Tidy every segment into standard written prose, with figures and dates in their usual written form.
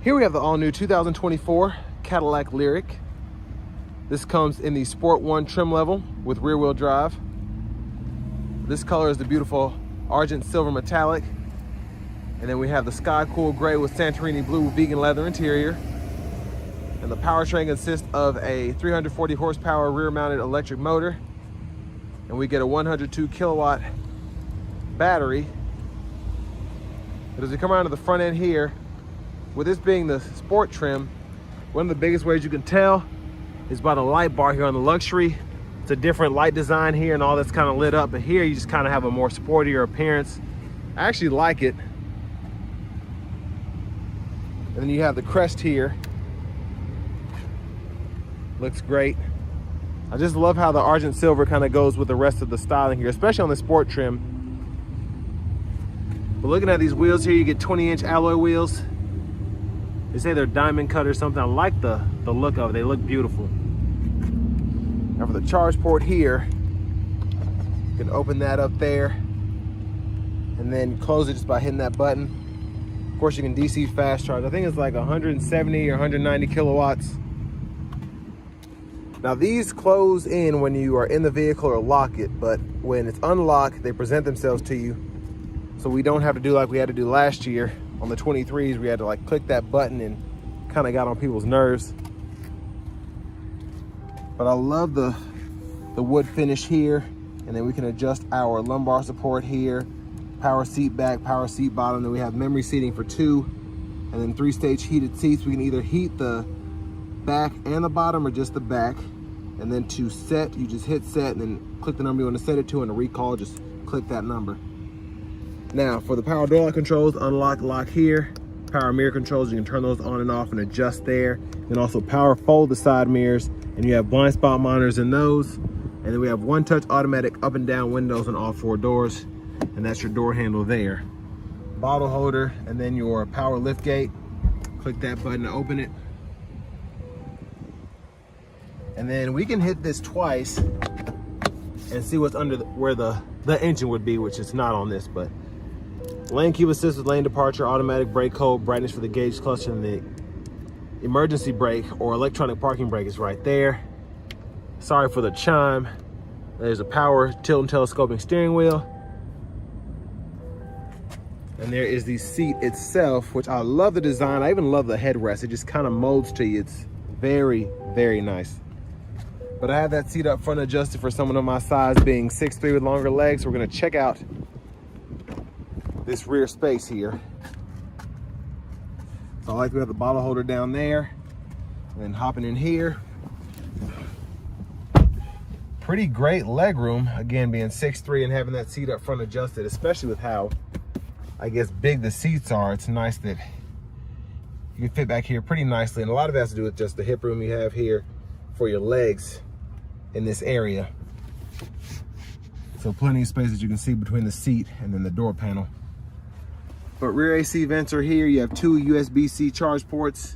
Here we have the all-new 2024 Cadillac Lyriq. This comes in the Sport 1 trim level with rear-wheel drive. This color is the beautiful Argent Silver Metallic. And then we have the Sky Cool Gray with Santorini Blue vegan leather interior. And the powertrain consists of a 340 horsepower rear-mounted electric motor. And we get a 102 kilowatt battery. But as we come around to the front end here, with this being the sport trim, one of the biggest ways you can tell is by the light bar here on the luxury. It's a different light design here and all that's kind of lit up, but here you just kind of have a more sportier appearance. I actually like it. And then you have the crest here. Looks great. I just love how the Argent Silver kind of goes with the rest of the styling here, especially on the sport trim. But looking at these wheels here, you get 20-inch alloy wheels. They say they're diamond cut or something. I like the look of it. They look beautiful. Now for the charge port here, you can open that up there and then close it just by hitting that button. Of course, you can DC fast charge. I think it's like 170 or 190 kilowatts. Now these close in when you are in the vehicle or lock it, but when it's unlocked, they present themselves to you. So we don't have to do like we had to do last year on the 23s. We had to like click that button and kind of got on people's nerves. But I love the wood finish here. And then we can adjust our lumbar support here, power seat back, power seat bottom. Then we have memory seating for 2, and then 3-stage heated seats. We can either heat the back and the bottom or just the back. And then to set, you just hit set and then click the number you want to set it to, and to recall, just click that number. Now for the power door lock controls, unlock, lock here. Power mirror controls, you can turn those on and off and adjust there. And also power fold the side mirrors, and you have blind spot monitors in those. And then we have one-touch automatic up and down windows on all 4 doors, and that's your door handle there. Bottle holder, and then your power lift gate. Click that button to open it. And then we can hit this twice and see what's under where the engine would be, which is not on this, but lane keep assist with lane departure, automatic brake hold, brightness for the gauge cluster, and the emergency brake or electronic parking brake is right there. Sorry for the chime. There's a power tilt and telescoping steering wheel. And there is the seat itself, which I love the design. I even love the headrest. It just kind of molds to you. It's very, very nice. But I have that seat up front adjusted for someone of my size, being 6'3" with longer legs. We're gonna check out this rear space here. So I like we have the bottle holder down there, and then hopping in here. Pretty great leg room, again, being 6'3" and having that seat up front adjusted, especially with how, I guess, big the seats are. It's nice that you can fit back here pretty nicely, and a lot of it has to do with just the hip room you have here for your legs in this area. So plenty of space, as you can see, between the seat and then the door panel. But rear AC vents are here. You have 2 USB-C charge ports.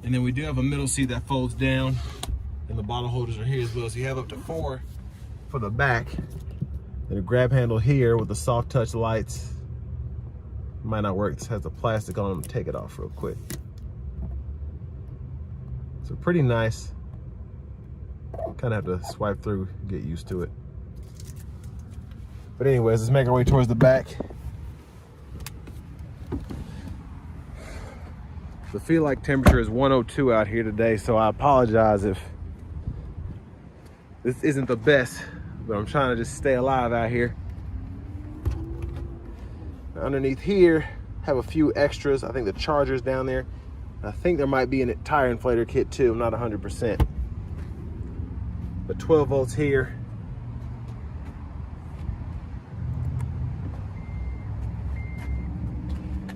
And then we do have a middle seat that folds down, and the bottle holders are here as well. So you have up to 4 for the back. And a grab handle here with the soft touch lights. Might not work, it has the plastic on them. Take it off real quick. So pretty nice. Kind of have to swipe through, get used to it. But anyways, let's make our way towards the back. The feel like temperature is 102 out here today, so I apologize if this isn't the best, but I'm trying to just stay alive out here. Now, underneath here, have a few extras. I think the charger's down there. I think there might be a tire inflator kit too. I'm not 100%. But 12 volts here.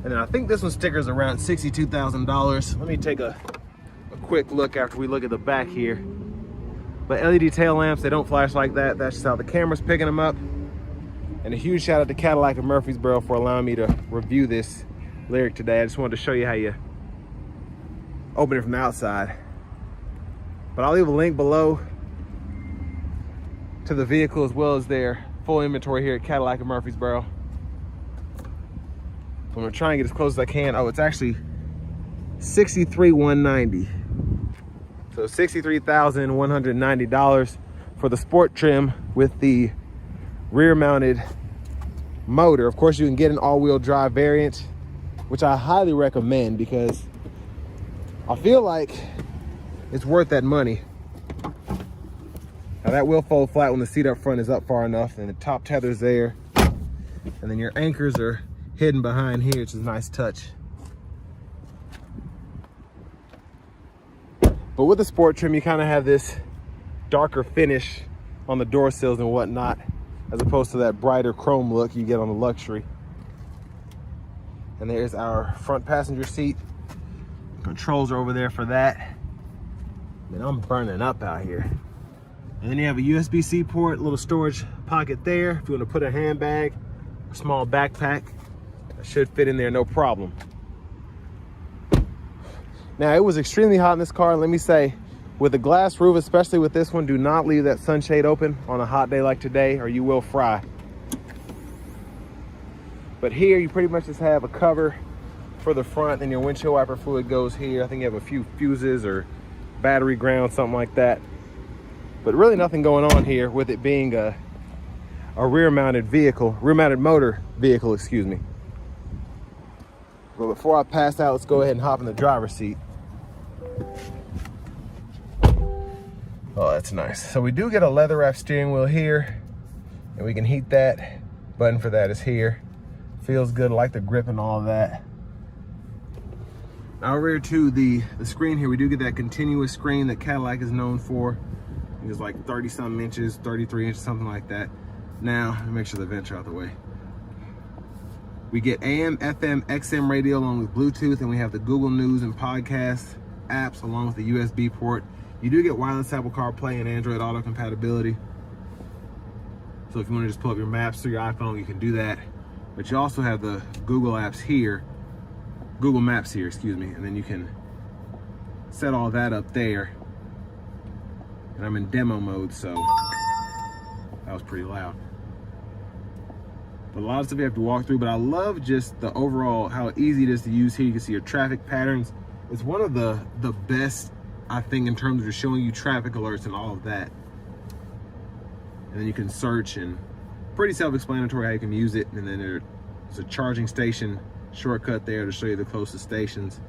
And then I think this one's stickers around $62,000. Let me take a quick look after we look at the back here. But LED tail lamps, they don't flash like that. That's just how the camera's picking them up. And a huge shout out to Cadillac of Murfreesboro for allowing me to review this Lyriq today. I just wanted to show you how you open it from the outside. But I'll leave a link below to the vehicle as well as their full inventory here at Cadillac of Murfreesboro. I'm gonna try and get as close as I can. Oh, it's actually $63,190. So $63,190 for the sport trim with the rear mounted motor. Of course, you can get an all-wheel drive variant, which I highly recommend because I feel like it's worth that money. Now that will fold flat when the seat up front is up far enough, and the top tether's there, and then your anchors are hidden behind here, which is a nice touch. But with the sport trim, you kind of have this darker finish on the door sills and whatnot, as opposed to that brighter chrome look you get on the luxury. And there's our front passenger seat. Controls are over there for that. Man, I'm burning up out here. And then you have a USB-C port, little storage pocket there. If you want to put a handbag, a small backpack, that should fit in there, no problem. Now, it was extremely hot in this car. Let me say, with the glass roof, especially with this one, do not leave that sunshade open on a hot day like today, or you will fry. But here, you pretty much just have a cover for the front, and your windshield wiper fluid goes here. I think you have a few fuses or battery ground, something like that. But really nothing going on here with it being a rear-mounted vehicle, rear-mounted motor vehicle, excuse me. But before I pass out, let's go ahead and hop in the driver's seat. Oh, that's nice. So we do get a leather wrap steering wheel here, and we can heat that. Button for that is here. Feels good, I like the grip and all of that. Now over here to the screen here, we do get that continuous screen that Cadillac is known for. It's like 30-something inches, 33 inches, something like that. Now, let me make sure the vents are out the way. We get AM, FM, XM radio along with Bluetooth, and we have the Google News and podcast apps along with the USB port. You do get wireless Apple CarPlay and Android Auto compatibility. So if you want to just pull up your maps through your iPhone, you can do that. But you also have the Google apps here, Google Maps here, excuse me, and then you can set all that up there. And I'm in demo mode, so that was pretty loud. But a lot of stuff you have to walk through, but I love just the overall, how easy it is to use here. You can see your traffic patterns. It's one of the best, I think, in terms of just showing you traffic alerts and all of that. And then you can search, and pretty self-explanatory how you can use it. And then there's a charging station shortcut there to show you the closest stations,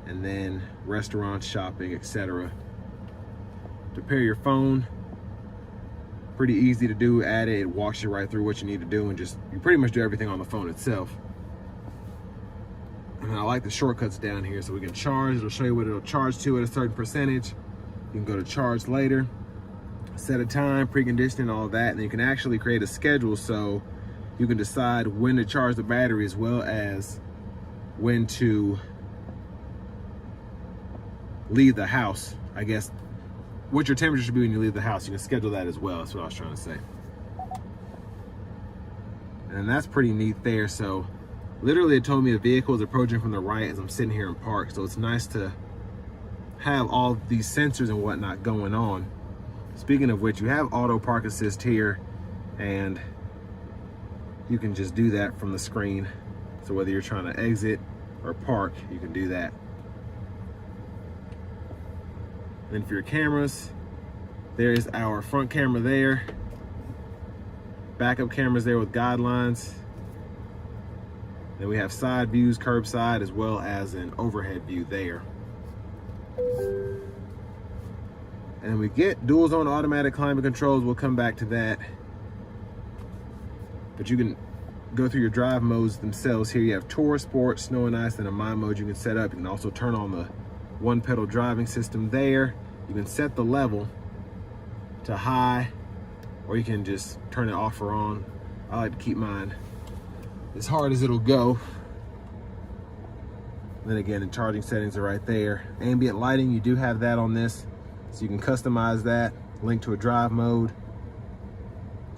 and then restaurants, shopping, etc. To pair your phone, pretty easy to do. Add it, it walks you right through what you need to do, and you pretty much do everything on the phone itself. And I like the shortcuts down here, so we can charge. It'll show you what it'll charge to at a certain percentage. You can go to charge later, set a time, preconditioning, all that, and then you can actually create a schedule so you can decide when to charge the battery as well as when to leave the house. I guess what your temperature should be when you leave the house. You can schedule that as well. That's what I was trying to say. And that's pretty neat there. So literally it told me the vehicle is approaching from the right as I'm sitting here in park. So it's nice to have all these sensors and whatnot going on. Speaking of which, you have auto park assist here, and you can just do that from the screen. So whether you're trying to exit or park, you can do that. Then for your cameras, there's our front camera there, backup cameras there with guidelines. Then we have side views, curbside, as well as an overhead view there. And we get dual zone automatic climate controls. We'll come back to that. But you can go through your drive modes themselves. Here you have Tour, Sport, Snow and Ice, and a My mode you can set up. You can also turn on the one pedal driving system there. You can set the level to high, or you can just turn it off or on. I like to keep mine as hard as it'll go. Then again, the charging settings are right there. Ambient lighting, you do have that on this, so you can customize that. Link to a drive mode.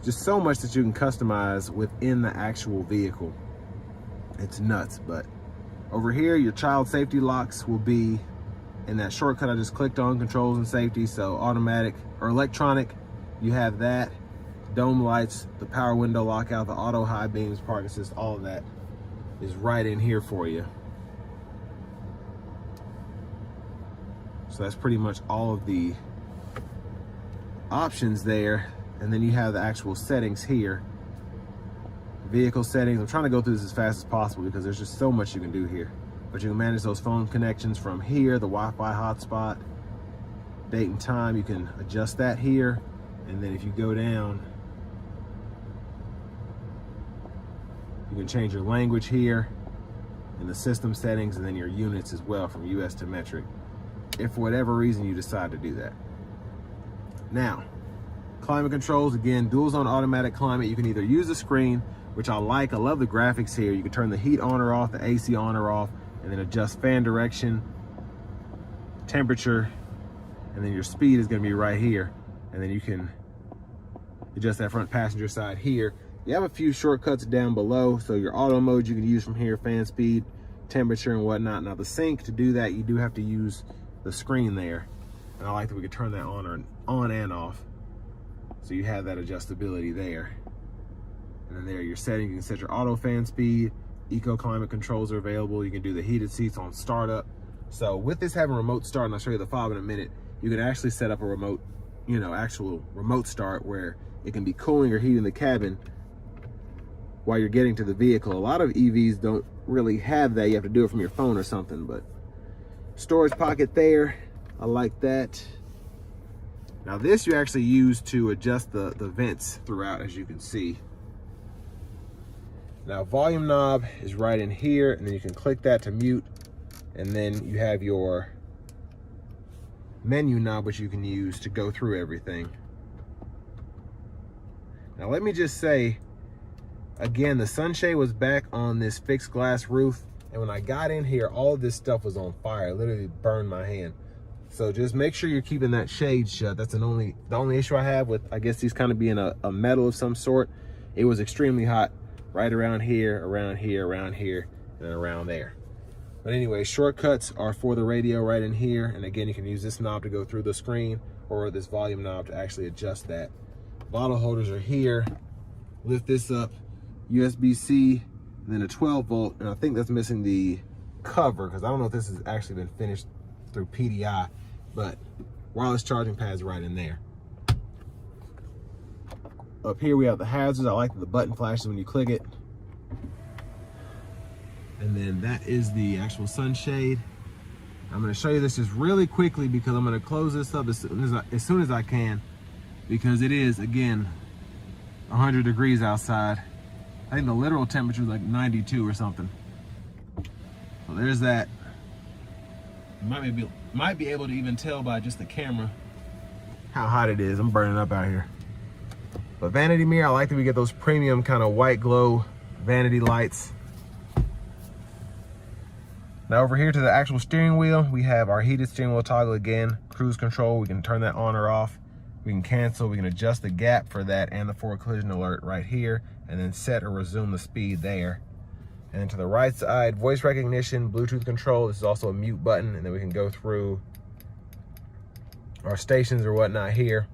Just so much that you can customize within the actual vehicle. It's nuts. But over here, your child safety locks will be in that shortcut I just clicked on, controls and safety. So automatic or electronic, you have that. Dome lights, the power window lockout, the auto high beams, park assist, all of that is right in here for you. So that's pretty much all of the options there. And then you have the actual settings here. Vehicle settings. I'm trying to go through this as fast as possible because there's just so much you can do here. But you can manage those phone connections from here, the Wi-Fi hotspot, date and time. You can adjust that here. And then if you go down, you can change your language here in the system settings, and then your units as well from US to metric, if for whatever reason you decide to do that. Now, climate controls, again, dual zone automatic climate. You can either use the screen, which I like. I love the graphics here. You can turn the heat on or off, the AC on or off, and then adjust fan direction, temperature, and then your speed is gonna be right here. And then you can adjust that front passenger side here. You have a few shortcuts down below. So your auto mode you can use from here, fan speed, temperature, and whatnot. Now the sync, to do that, you do have to use the screen there. And I like that we can turn that on and off. So you have that adjustability there. And then there, your setting, you can set your auto fan speed, eco climate controls are available. You can do the heated seats on startup. So with this having remote start, and I'll show you the fob in a minute, you can actually set up a remote, actual remote start where it can be cooling or heating the cabin while you're getting to the vehicle. A lot of EVs don't really have that. You have to do it from your phone or something, but storage pocket there. I like that. Now this you actually use to adjust the vents throughout, as you can see. Now volume knob is right in here, and then you can click that to mute, and then you have your menu knob, which you can use to go through everything. Now let me just say, again, the sunshade was back on this fixed glass roof, and when I got in here, all of this stuff was on fire. It literally burned my hand. So just make sure you're keeping that shade shut. That's the only issue I have with, I guess, these kind of being a metal of some sort. It was extremely hot right around here, around here, around here, and then around there. But anyway, shortcuts are for the radio right in here. And again, you can use this knob to go through the screen, or this volume knob to actually adjust that. Bottle holders are here. Lift this up, USB-C, and then a 12 volt. And I think that's missing the cover, because I don't know if this has actually been finished through PDI, but wireless charging pads right in there. Up here we have the hazards. I like that the button flashes when you click it. And then that is the actual sunshade. I'm going to show you this just really quickly because I'm going to close this up as soon as I can, because it is, again, 100 degrees outside. I think the literal temperature is like 92 or something. So there's that. You might be able to even tell by just the camera how hot it is. I'm burning up out here. But vanity mirror, I like that we get those premium kind of white glow vanity lights. Now over here to the actual steering wheel, we have our heated steering wheel toggle again, cruise control. We can turn that on or off. We can cancel, we can adjust the gap for that and the forward collision alert right here, and then set or resume the speed there. And then to the right side, voice recognition, Bluetooth control. This is also a mute button, and then we can go through our stations or whatnot here.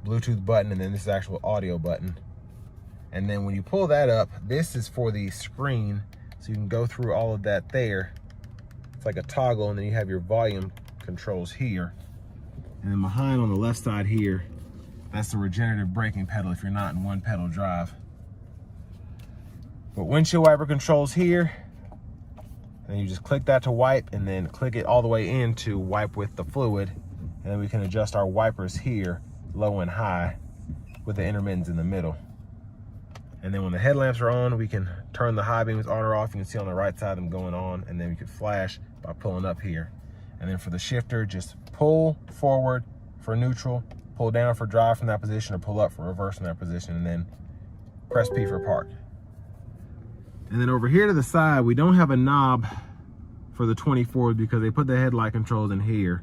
Bluetooth button, and then this is actual audio button. And then when you pull that up, this is for the screen, so you can go through all of that there. It's like a toggle, and then you have your volume controls here. And then behind on the left side here, that's the regenerative braking pedal if you're not in one pedal drive. But windshield wiper controls here, and you just click that to wipe, and then click it all the way in to wipe with the fluid. And then we can adjust our wipers here, low and high, with the intermittents in the middle. And then when the headlamps are on, we can turn the high beams on or off. You can see on the right side them going on, and then we can flash by pulling up here. And then for the shifter, just pull forward for neutral, pull down for drive from that position, or pull up for reverse from that position, and then press P for park. And then over here to the side, we don't have a knob for the 24 because they put the headlight controls in here.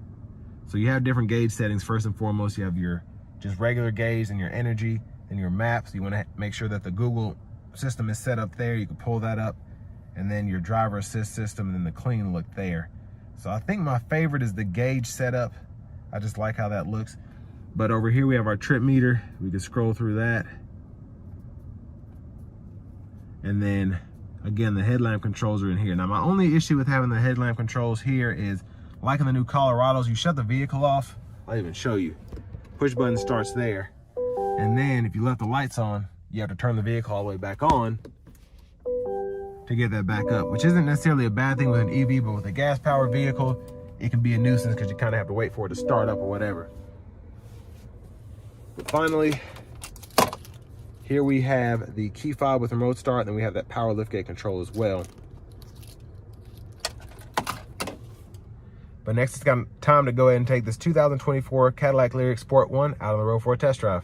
So you have different gauge settings. First and foremost, you have your just regular gauge and your energy and your maps. You want to make sure that the Google system is set up there. You can pull that up, and then your driver assist system, and then the clean look there. So I think my favorite is the gauge setup. I just like how that looks. But over here we have our trip meter. We can scroll through that. And then Again, the headlamp controls are in here. Now, my only issue with having the headlamp controls here is, like in the new Colorados, you shut the vehicle off. I'll even show you. Push button starts there. And then if you left the lights on, you have to turn the vehicle all the way back on to get that back up, which isn't necessarily a bad thing with an EV, but with a gas-powered vehicle, it can be a nuisance because you kind of have to wait for it to start up or whatever. But finally, here we have the key fob with remote start, and then we have that power liftgate control as well. But next, it's got time to go ahead and take this 2024 Cadillac Lyriq Sport 1 out on the road for a test drive.